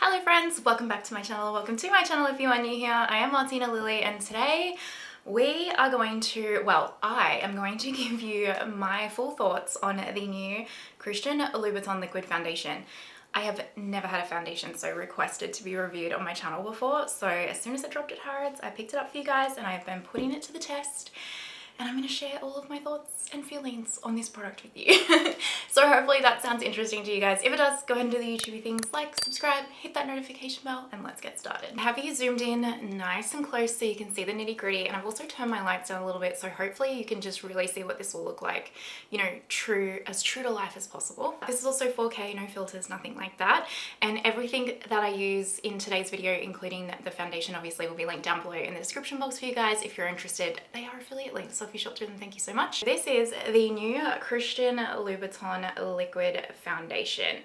Hello friends, welcome back to my channel. Welcome to my channel if you are new here. I am Martina Lily and today we are going to, I am going to give you my full thoughts on the new Christian Louboutin Liquid Foundation. I have never had a foundation so requested to be reviewed on my channel before, so as soon as it dropped at Harrods, I picked it up for you guys and I have been putting it to the test. And I'm going to share all of my thoughts and feelings on this product with you. So hopefully that sounds interesting to you guys. If it does, go ahead and do the YouTubey things like subscribe, hit that notification bell, and let's get started. I have you zoomed in nice and close so you can see the nitty gritty, and I've also turned my lights down a little bit so hopefully you can just really see what this will look like, you know, as true to life as possible. This is also 4K, no filters, nothing like that. And everything that I use in today's video, including the foundation, obviously will be linked down below in the description box for you guys. If you're interested, they are affiliate links. So if you shop through them, thank you so much. This is the new Christian Louboutin Liquid Foundation,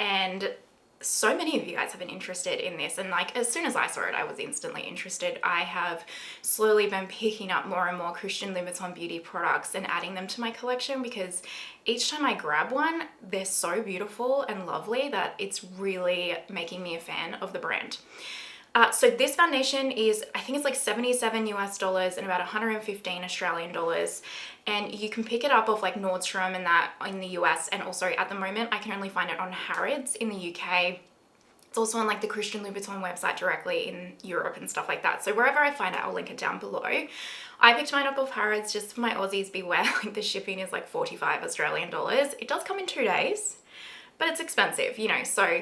and so many of you guys have been interested in this, and like as soon as I saw it I was instantly interested. I have slowly been picking up more and more Christian Louboutin beauty products and adding them to my collection because each time I grab one they're so beautiful and lovely that it's really making me a fan of the brand. So this foundation is, I think it's like $77 US and about 115 Australian dollars. And you can pick it up off like Nordstrom and that in the US. And also at the moment, I can only find it on Harrods in the UK. It's also on like the Christian Louboutin website directly in Europe and stuff like that. So wherever I find it, I'll link it down below. I picked mine up off Harrods just for my Aussies. Beware, like the shipping is like 45 Australian dollars. It does come in 2 days, but it's expensive, you know, so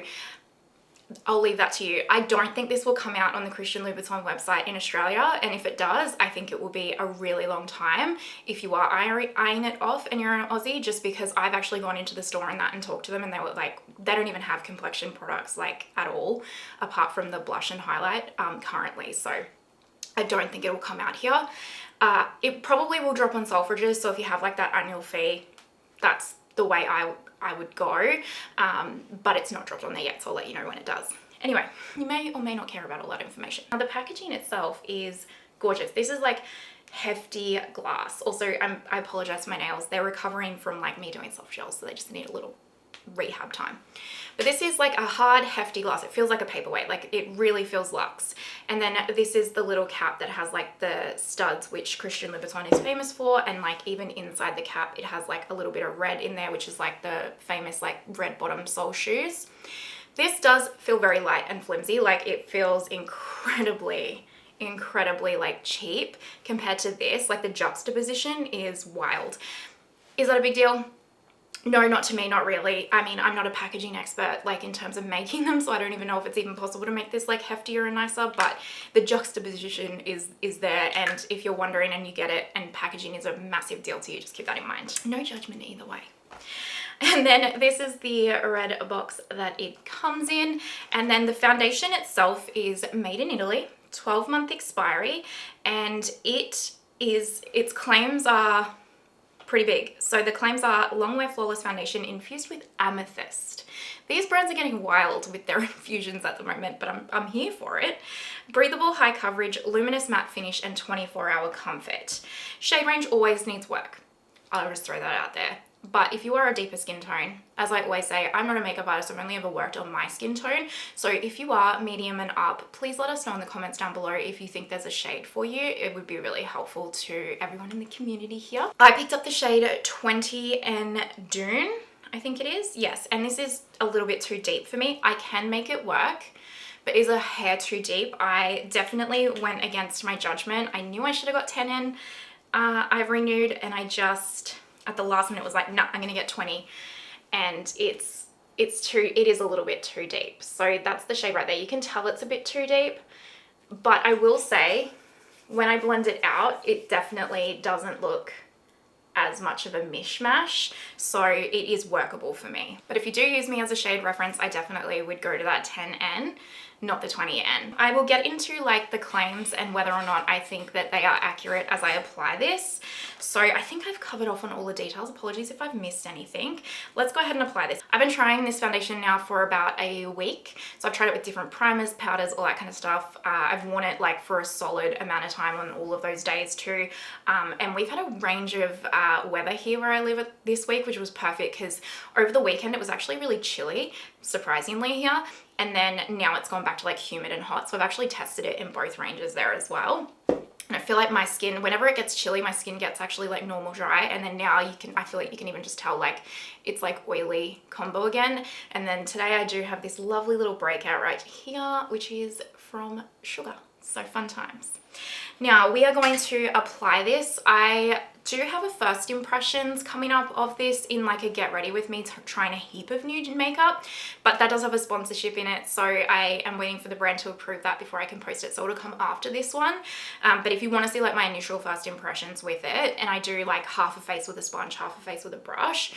I'll leave that to you. I don't think this will come out on the Christian Louboutin website in Australia, and if it does, I think it will be a really long time if you are eyeing it off and you're an Aussie, just because I've actually gone into the store and that and talked to them and they were like, they don't even have complexion products like at all, apart from the blush and highlight currently, so I don't think it will come out here. It probably will drop on Selfridges, so if you have like that annual fee, that's the way I would go, but it's not dropped on there yet, so I'll let you know when it does. Anyway, you may or may not care about all that information. Now the packaging itself is gorgeous. This is like hefty glass. Also, I apologize for my nails. They're recovering from like me doing soft gels, so they just need a little rehab time. But this is like a hard, hefty glass. It feels like a paperweight, like it really feels luxe. And then this is the little cap that has like the studs, which Christian Louboutin is famous for, and like even inside the cap it has like a little bit of red in there, which is like the famous like red bottom sole shoes. This does feel very light and flimsy, like it feels incredibly like cheap compared to this. Like the juxtaposition is wild. Is that a big deal? No, not to me, not really. I mean, I'm not a packaging expert like in terms of making them, so I don't even know if it's even possible to make this like heftier and nicer, but the juxtaposition is there, and if you're wondering and you get it and packaging is a massive deal to you, just keep that in mind. No judgment either way. And then this is the red box that it comes in, and then the foundation itself is made in Italy, 12-month expiry, and its claims are pretty big. So the claims are long wear flawless foundation infused with amethyst. These brands are getting wild with their infusions at the moment, but I'm here for it. Breathable, high coverage, luminous matte finish, and 24-hour comfort. Shade range always needs work. I'll just throw that out there. But if you are a deeper skin tone, as I always say, I'm not a makeup artist, I've only ever worked on my skin tone. So if you are medium and up, please let us know in the comments down below if you think there's a shade for you. It would be really helpful to everyone in the community here. I picked up the shade 20 and Dune, I think it is. Yes, and this is a little bit too deep for me. I can make it work, but is a hair too deep. I definitely went against my judgment. I knew I should have got 10 in. I've renewed and I just at the last minute was like, nah, I'm gonna get 20, and it is a little bit too deep. So that's the shade right there. You can tell it's a bit too deep, but I will say when I blend it out, it definitely doesn't look as much of a mishmash, so it is workable for me. But if you do use me as a shade reference, I definitely would go to that 10N, not the 20N. I will get into like the claims and whether or not I think that they are accurate as I apply this. So I think I've covered off on all the details. Apologies if I've missed anything. Let's go ahead and apply this. I've been trying this foundation now for about a week. So I've tried it with different primers, powders, all that kind of stuff. I've worn it like for a solid amount of time on all of those days too. And we've had a range of weather here where I live this week, which was perfect because over the weekend it was actually really chilly, surprisingly here. and then now it's gone back to like humid and hot. So I've actually tested it in both ranges there as well. And I feel like my skin, whenever it gets chilly, my skin gets actually like normal dry. And then now I feel like you can even just tell like it's like oily combo again. And then today I do have this lovely little breakout right here, which is from Sugar. So fun times. Now we are going to apply this. I do have a first impressions coming up of this in like a get ready with me trying a heap of new makeup, but that does have a sponsorship in it, so I am waiting for the brand to approve that before I can post it, so it'll come after this one. But if you want to see like my initial first impressions with it, and I do like half a face with a sponge, half a face with a brush,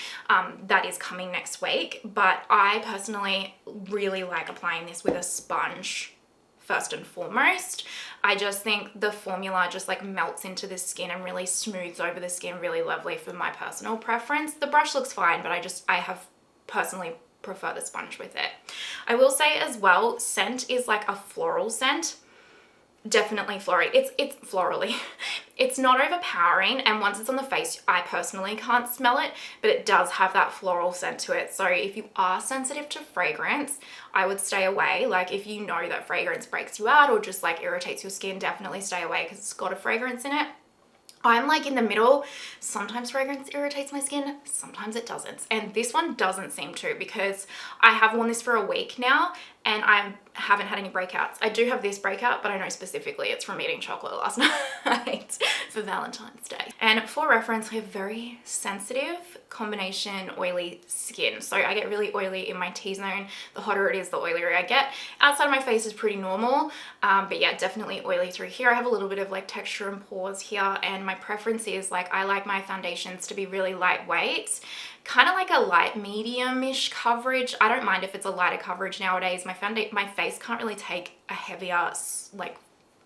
that is coming next week. But I personally really like applying this with a sponge first and foremost. I just think the formula just like melts into the skin and really smooths over the skin really lovely for my personal preference. The brush looks fine, but I have personally prefer the sponge with it. I will say as well, scent is like a floral scent. Definitely floral. It's florally. It's not overpowering, and once it's on the face, I personally can't smell it, but it does have that floral scent to it. So if you are sensitive to fragrance, I would stay away. Like if you know that fragrance breaks you out or just like irritates your skin, definitely stay away because it's got a fragrance in it. I'm like in the middle. Sometimes fragrance irritates my skin, sometimes it doesn't. And this one doesn't seem to, because I have worn this for a week now and I haven't had any breakouts. I do have this breakout, but I know specifically it's from eating chocolate last night for Valentine's Day. And for reference, I have very sensitive combination oily skin. So I get really oily in my T-zone. The hotter it is, the oilier I get. Outside of my face is pretty normal, but yeah, definitely oily through here. I have a little bit of like texture and pores here, and my preference is like I like my foundations to be really lightweight, kind of like a light medium-ish coverage. I don't mind if it's a lighter coverage nowadays. My face can't really take a heavier, like,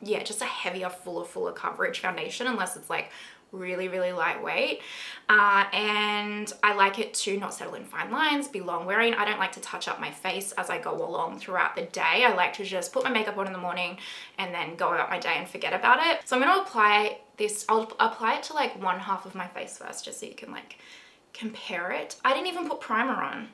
yeah, just a heavier, fuller coverage foundation unless it's like really, really lightweight. And I like it to not settle in fine lines, be long wearing. I don't like to touch up my face as I go along throughout the day. I like to just put my makeup on in the morning and then go about my day and forget about it. So I'm going to apply this. I'll apply it to like one half of my face first, just so you can like compare it. I didn't even put primer on.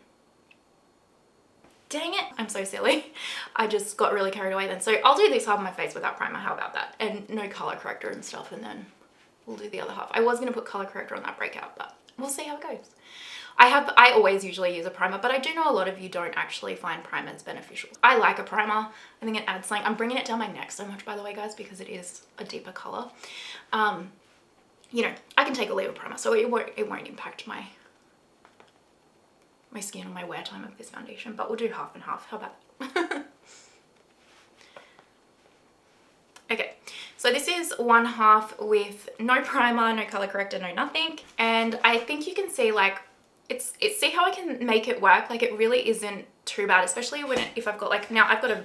Dang it, I'm so silly. I just got really carried away then. So I'll do this half of my face without primer. How about that? And no color corrector and stuff, and then we'll do the other half. I was going to put color corrector on that breakout, but we'll see how it goes. I always usually use a primer, but I do know a lot of you don't actually find primers beneficial. I like a primer. I think it adds something. I'm bringing it down my neck so much, by the way, guys, because it is a deeper color. You know, I can take or leave a primer, so it won't impact my skin or my wear time of this foundation, but we'll do half and half. How about that? Okay, so this is one half with no primer, no color corrector, no nothing. And I think you can see like, see how I can make it work. Like it really isn't too bad, especially if I've got like, now I've got a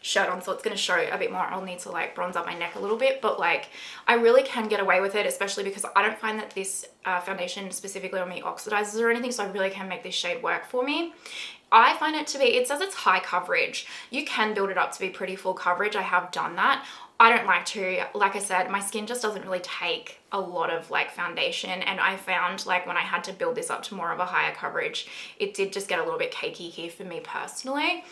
shirt on, so it's going to show a bit more. I'll need to like bronze up my neck a little bit, but like I really can get away with it, especially because I don't find that this foundation specifically on me oxidizes or anything, so I really can make this shade work for me. I find it to be, it says it's high coverage. You can build it up to be pretty full coverage. I have done that. I don't like to. Like I said, my skin just doesn't really take a lot of like foundation, and I found like when I had to build this up to more of a higher coverage, it did just get a little bit cakey here for me personally.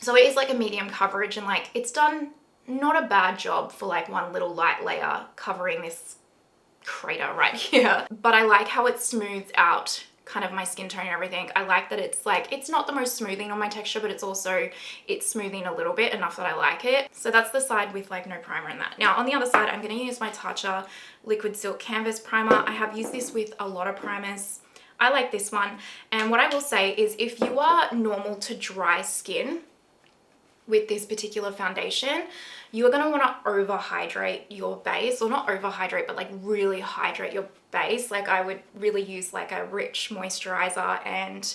So it is like a medium coverage, and like it's done not a bad job for like one little light layer covering this crater right here. But I like how it smooths out kind of my skin tone and everything. I like that it's like, it's not the most smoothing on my texture, but it's smoothing a little bit, enough that I like it. So that's the side with like no primer in that. Now on the other side, I'm going to use my Tatcha Liquid Silk Canvas Primer. I have used this with a lot of primers. I like this one. And what I will say is if you are normal to dry skin with this particular foundation, you're going to want to overhydrate your base, or not overhydrate, but like really hydrate your base. Like I would really use like a rich moisturizer and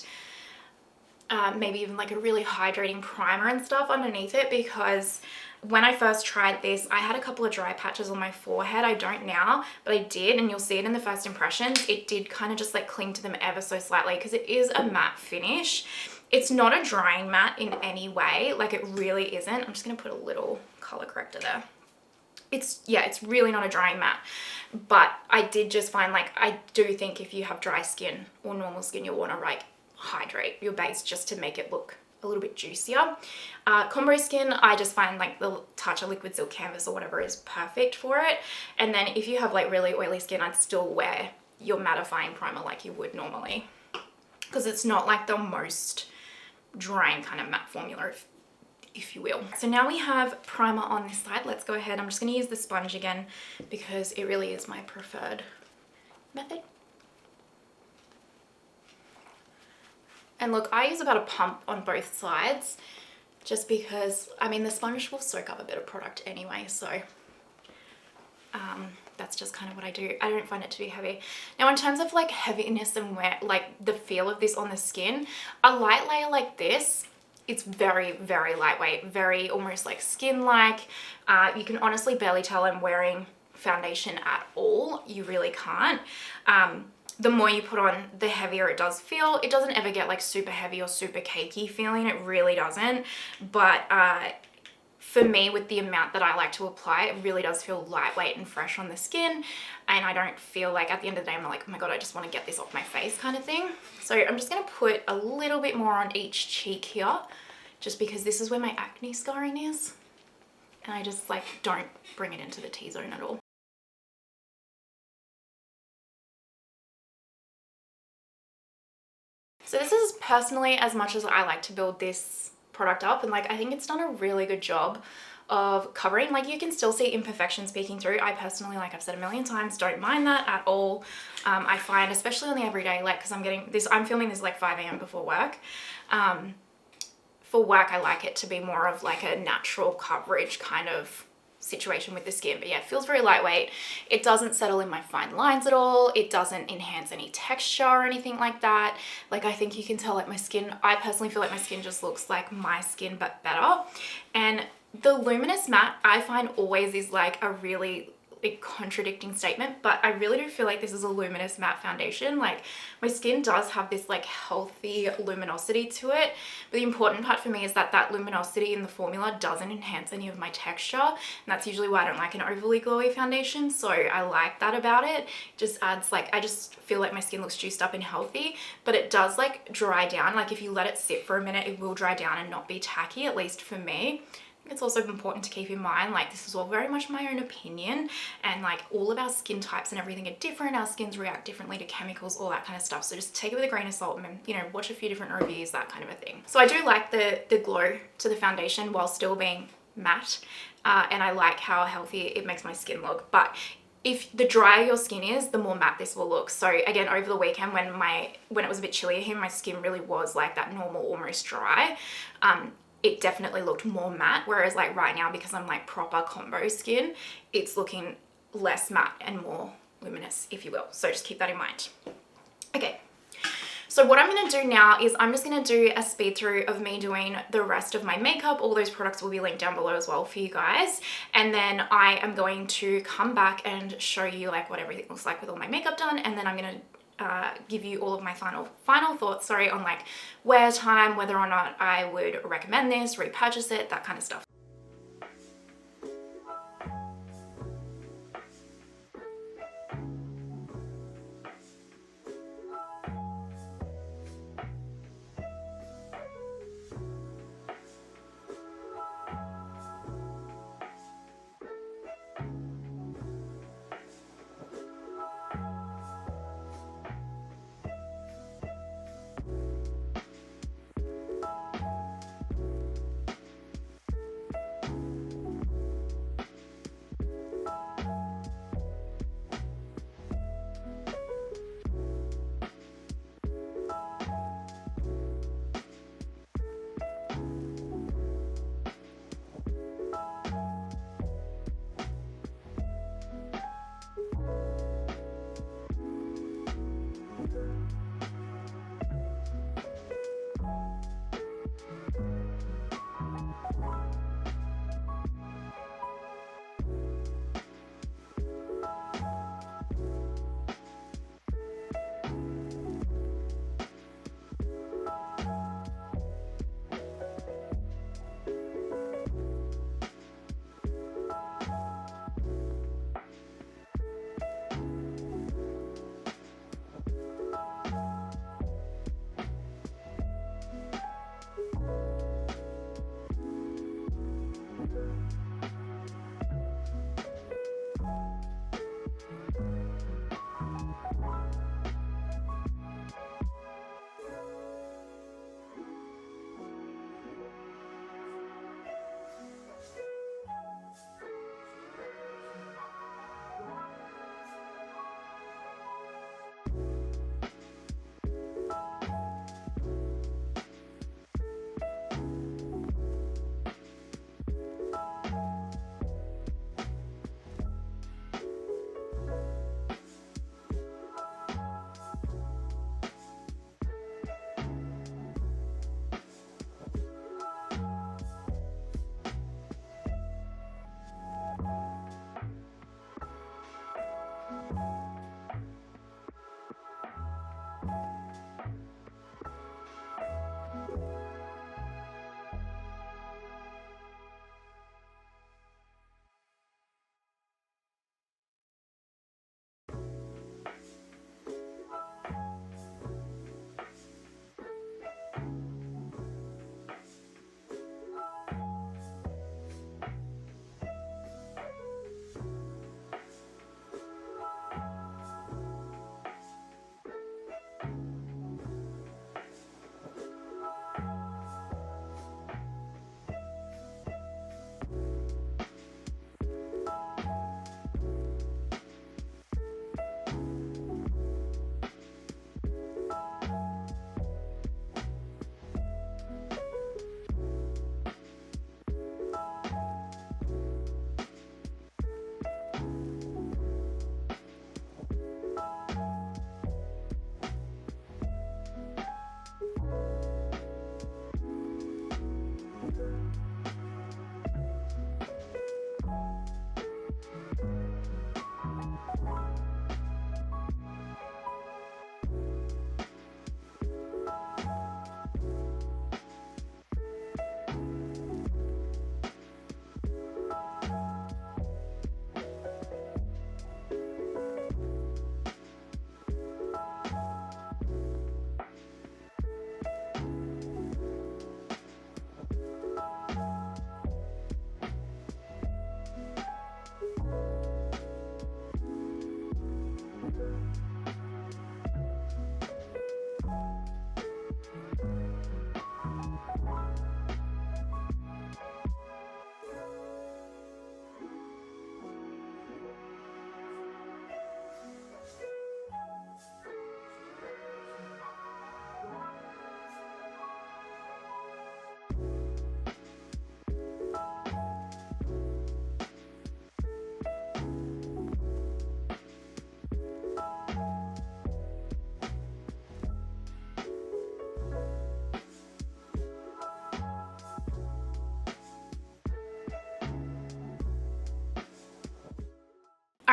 maybe even like a really hydrating primer and stuff underneath it, because when I first tried this, I had a couple of dry patches on my forehead. I don't now, but I did, and you'll see it in the first impressions. It did kind of just like cling to them ever so slightly because it is a matte finish. It's not a drying matte in any way, like it really isn't. I'm just gonna put a little color corrector there. It's really not a drying matte, but I did just find like, I do think if you have dry skin or normal skin, you'll wanna like hydrate your base just to make it look a little bit juicier. Combo skin, I just find like the Tatcha liquid silk canvas or whatever is perfect for it. And then if you have like really oily skin, I'd still wear your mattifying primer like you would normally, because it's not like the most drying kind of matte formula, if you will. So now we have primer on this side. Let's go ahead. I'm just going to use the sponge again because it really is my preferred method. And look, I use about a pump on both sides just because, I mean, the sponge will soak up a bit of product anyway, so that's just kind of what I do. I don't find it to be heavy. Now in terms of like heaviness and like the feel of this on the skin, a light layer like this, it's very, very lightweight, very almost like skin-like. You can honestly barely tell I'm wearing foundation at all. You really can't. The more you put on, the heavier it does feel. It doesn't ever get like super heavy or super cakey feeling. It really doesn't. But for me, with the amount that I like to apply, it really does feel lightweight and fresh on the skin. And I don't feel like at the end of the day, I'm like, oh my God, I just want to get this off my face kind of thing. So I'm just going to put a little bit more on each cheek here, just because this is where my acne scarring is. And I just like don't bring it into the T-zone at all. So this is personally as much as I like to build this product up, and like I think it's done a really good job of covering. Like you can still see imperfections peeking through. I personally, like I've said a million times, don't mind that at all. I find, especially on the everyday, like because I'm filming this like 5 a.m. before work. For work, I like it to be more of like a natural coverage kind of situation with the skin. But yeah, it feels very lightweight. It doesn't settle in my fine lines at all. It doesn't enhance any texture or anything like that. Like I think you can tell like my skin, I personally feel like my skin just looks like my skin but better. And the luminous matte I find always is like a really contradicting statement, but I really do feel like this is a luminous matte foundation. Like my skin does have this like healthy luminosity to it, but the important part for me is that that luminosity in the formula doesn't enhance any of my texture, and that's usually why I don't like an overly glowy foundation. So I like that about it. It just adds like, I just feel like my skin looks juiced up and healthy, but it does like dry down. Like if you let it sit for a minute, it will dry down and not be tacky, at least for me. It's also important to keep in mind, like this is all very much my own opinion, and like all of our skin types and everything are different. Our skins react differently to chemicals, all that kind of stuff. So just take it with a grain of salt and, you know, watch a few different reviews, that kind of a thing. So I do like the glow to the foundation while still being matte, and I like how healthy it makes my skin look. But if the drier your skin is, the more matte this will look. So again, over the weekend when it was a bit chillier here, my skin really was like that normal, almost dry. It definitely looked more matte, whereas like right now, because I'm like proper combo skin, it's looking less matte and more luminous, if you will. So just keep that in mind. Okay, so what I'm going to do now is I'm just going to do a speed through of me doing the rest of my makeup. All those products will be linked down below as well for you guys. And then I am going to come back and show you like what everything looks like with all my makeup done. And then I'm going to give you all of my final thoughts, on like wear time, whether or not I would recommend this, repurchase it, that kind of stuff.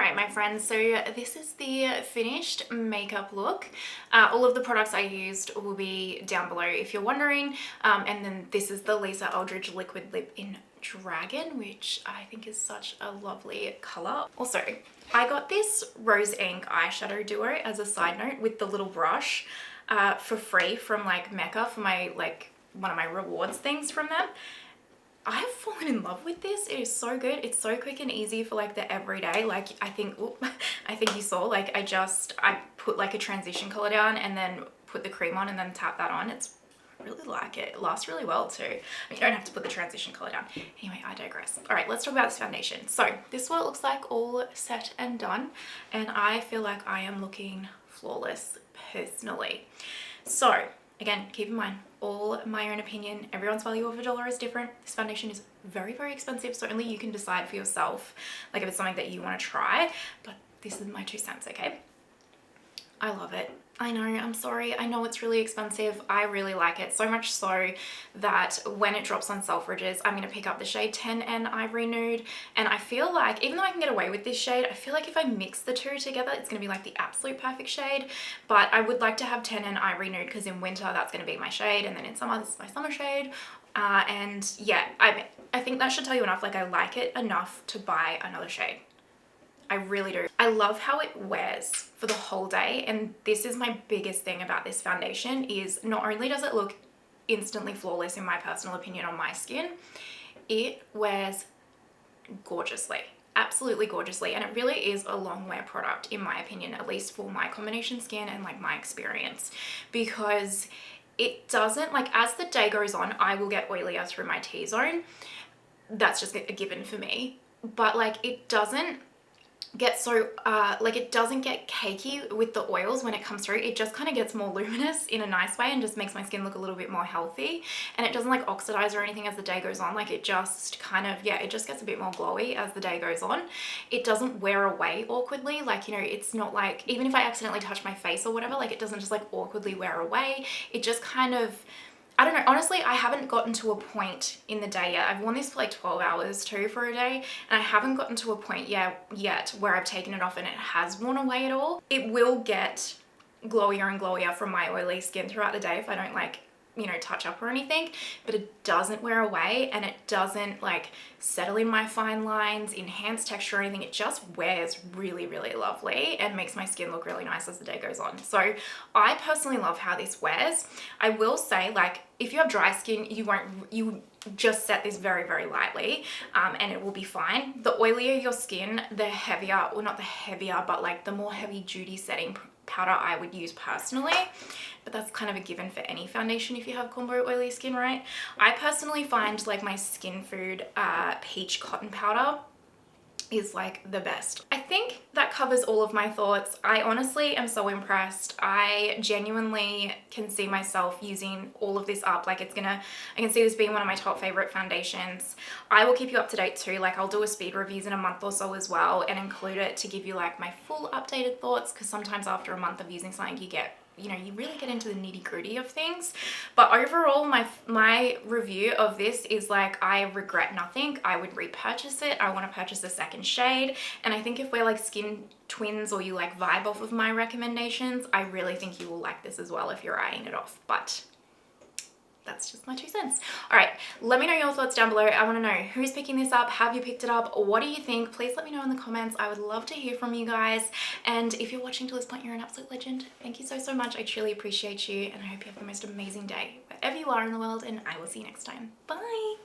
Alright my friends, so this is the finished makeup look. All of the products I used will be down below if you're wondering. And then this is the Lisa Eldridge Liquid Lip in Dragon, which I think is such a lovely colour. Also, I got this Rose Ink eyeshadow duo as a side note with the little brush for free from like Mcgrath for my one of my rewards things from them. I have fallen in love with this. It is so good. It's so quick and easy for like the everyday. Like I think you saw, like I put like a transition color down and then put the cream on and then tap that on. I really like it. It lasts really well too. I mean, you don't have to put the transition color down. Anyway, I digress. All right, let's talk about this foundation. So this is what it looks like all set and done. And I feel like I am looking flawless personally. So again, keep in mind, all my own opinion, everyone's value of $1 is different. This foundation is very, very expensive, so only you can decide for yourself, like if it's something that you want to try, but this is my 2 cents, okay? I love it. I know, I'm sorry. I know it's really expensive. I really like it, so much so that when it drops on Selfridges, I'm going to pick up the shade 10N Ivory Nude. And I feel like, even though I can get away with this shade, I feel like if I mix the two together, it's going to be like the absolute perfect shade. But I would like to have 10N Ivory Nude because in winter, that's going to be my shade. And then in summer, this is my summer shade. And yeah, I think that should tell you enough. Like, I like it enough to buy another shade. I really do. I love how it wears for the whole day, and this is my biggest thing about this foundation is not only does it look instantly flawless in my personal opinion on my skin, it wears gorgeously, absolutely gorgeously, and it really is a long wear product in my opinion, at least for my combination skin and like my experience, because it doesn't, like as the day goes on, I will get oilier through my T-zone. That's just a given for me, but like it doesn't get so like it doesn't get cakey with the oils when it comes through. It just kind of gets more luminous in a nice way and just makes my skin look a little bit more healthy, and it doesn't like oxidize or anything as the day goes on. Like it just kind of, yeah, it just gets a bit more glowy as the day goes on. It doesn't wear away awkwardly, like, you know, it's not like, even if I accidentally touch my face or whatever, like it doesn't just like awkwardly wear away. It just kind of, I don't know, honestly, I haven't gotten to a point in the day yet. I've worn this for like 12 hours too for a day, and I haven't gotten to a point yet where I've taken it off and it has worn away at all. It will get glowier and glowier from my oily skin throughout the day if I don't like, you know, touch up or anything, but it doesn't wear away and it doesn't like settle in my fine lines, enhance texture or anything. It just wears really, really lovely and makes my skin look really nice as the day goes on. So I personally love how this wears. I will say, like, if you have dry skin, you just set this very, very lightly and it will be fine. The oilier your skin, the heavier, well not the heavier, but like the more heavy duty setting powder I would use personally, but that's kind of a given for any foundation if you have combo oily skin, right? I personally find like my Skinfood peach cotton powder is like the best. I think that covers all of my thoughts. I honestly am so impressed. I genuinely can see myself using all of this up. Like I can see this being one of my top favorite foundations. I will keep you up to date too. Like I'll do a speed reviews in a month or so as well and include it to give you like my full updated thoughts, because sometimes after a month of using something you really get into the nitty gritty of things. But overall, my review of this is like, I regret nothing. I would repurchase it. I want to purchase a second shade. And I think if we're like skin twins or you like vibe off of my recommendations, I really think you will like this as well if you're eyeing it off. But that's just my 2 cents. All right, let me know your thoughts down below. I want to know who's picking this up. Have you picked it up? What do you think? Please let me know in the comments. I would love to hear from you guys. And if you're watching to this point, you're an absolute legend. Thank you so, so much. I truly appreciate you. And I hope you have the most amazing day wherever you are in the world. And I will see you next time. Bye.